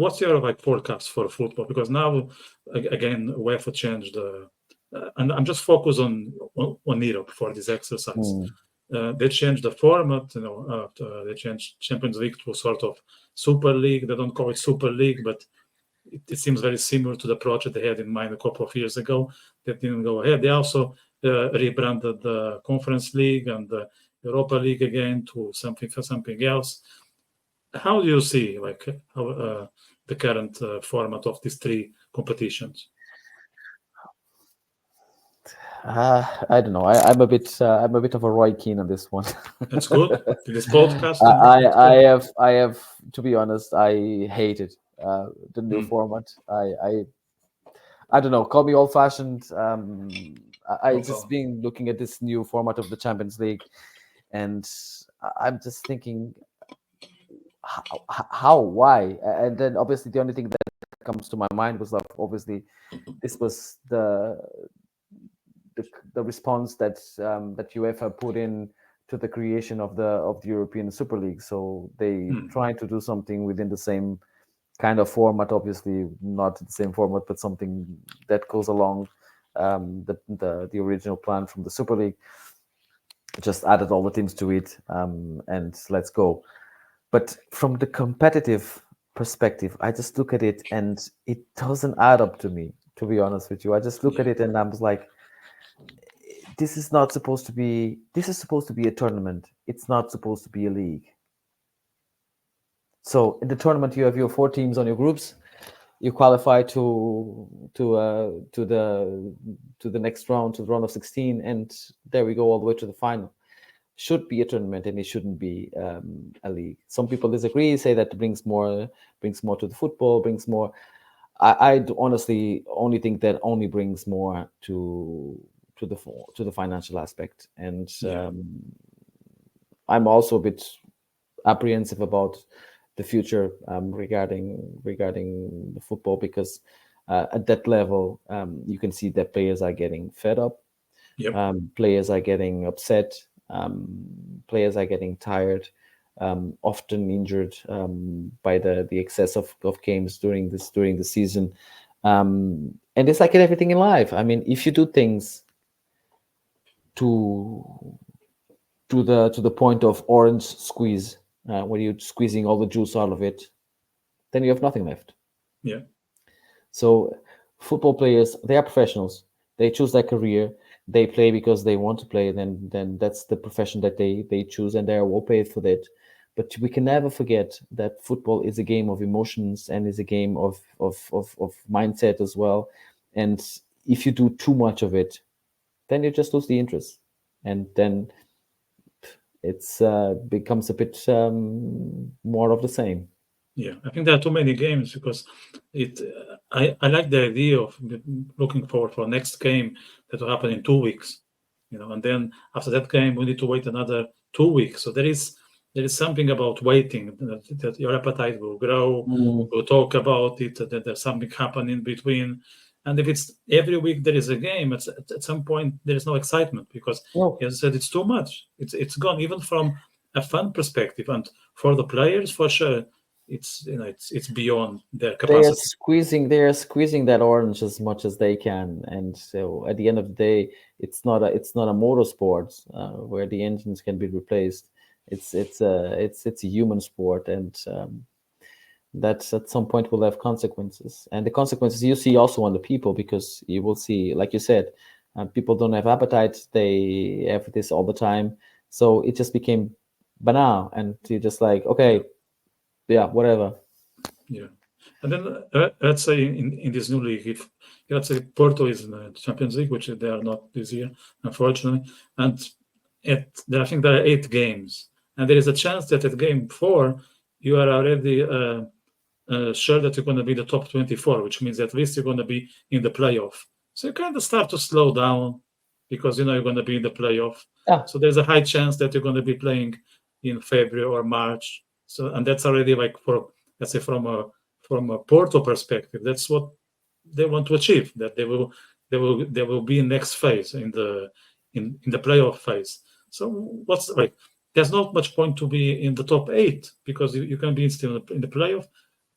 what's your forecast for football? Because now again UEFA changed and I'm just focused on Europe for this exercise. They changed the format. They changed Champions League to a sort of Super League. They don't call it Super League, but it seems very similar to the project they had in mind a couple of years ago. That didn't go ahead. They also rebranded the Conference League and the Europa League again to something else. How do you see the current format of these three competitions? I don't know. I'm a bit of a Roy Keane on this one. That's good. This podcast. I have to be honest. I hated the new format. I don't know. Call me old fashioned. I just been looking at this new format of the Champions League, and I'm just thinking, how, why? And then obviously the only thing that comes to my mind was obviously this was the response that UEFA put in to the creation of the European Super League. So they tried to do something within the same kind of format, obviously not the same format, but something that goes along the original plan from the Super League. Just added all the teams to it, and let's go. But from the competitive perspective, I just look at it and it doesn't add up to me, to be honest with you. I just look at it and I'm just like, this is supposed to be a tournament. It's not supposed to be a league. So in the tournament, you have your 4 teams on your groups. You qualify to the next round, to the round of 16, and there we go all the way to the final. Should be a tournament, and it shouldn't be a league. Some people disagree, say that brings more to the football, brings more. I honestly only think that only brings more to the financial aspect, and I'm also a bit apprehensive about the future regarding the football, because at that level you can see that players are getting fed up. Players are getting upset. Players are getting tired, often injured by the excess of games during the season, and it's like everything in life. I mean, if you do things to the point of orange squeeze, where you're squeezing all the juice out of it, then you have nothing left. Yeah. So football players, they are professionals. They choose their career. They play because they want to play. Then that's the profession that they choose, and they are well paid for that. But we can never forget that football is a game of emotions and is a game of mindset as well. And if you do too much of it, then you just lose the interest, and then it's becomes a bit more of the same. Yeah, I think there are too many games because I like the idea of looking forward for next game that will happen in 2 weeks, and then after that game we need to wait another 2 weeks. So there is something about waiting that your appetite will grow. We'll talk about it. That there's something happening in between, and if it's every week there is a game, at some point there is no excitement because, as I said, it's too much. It's gone even from a fun perspective, and for the players for sure. It's beyond their capacity. They are squeezing that orange as much as they can, and so at the end of the day, it's not a motorsport where the engines can be replaced. It's a human sport, and that at some point will have consequences. And the consequences you see also on the people, because you will see, like you said, people don't have appetite. They have this all the time, so it just became banal, and you're just like, okay. Yeah, whatever. Yeah, and then let's say in this new league, if let's say Porto is in the Champions League, which they are not this year, unfortunately, and I think there are 8 games, and there is a chance that at game 4 you are already sure that you're going to be the top 24, which means at least you're going to be in the playoff. So you kind of start to slow down because you're going to be in the playoff. Yeah. So there's a high chance that you're going to be playing in February or March. So, and that's already for, let's say, from a Porto perspective, that's what they want to achieve. That they will be in next phase in the playoff phase. So there's not much point to be in the top 8 because you can be still in the playoff.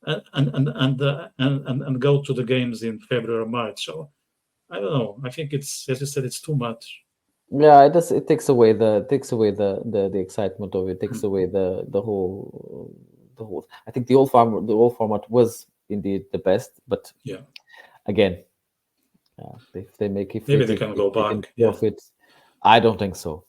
and go to the games in February or March. So I don't know. I think it's, as you said, it's too much. Yeah, it does. It takes away the excitement of it. Takes away the whole. I think the old format was indeed the best, but Yeah, again, if they make maybe they can go back. profit, I don't think so.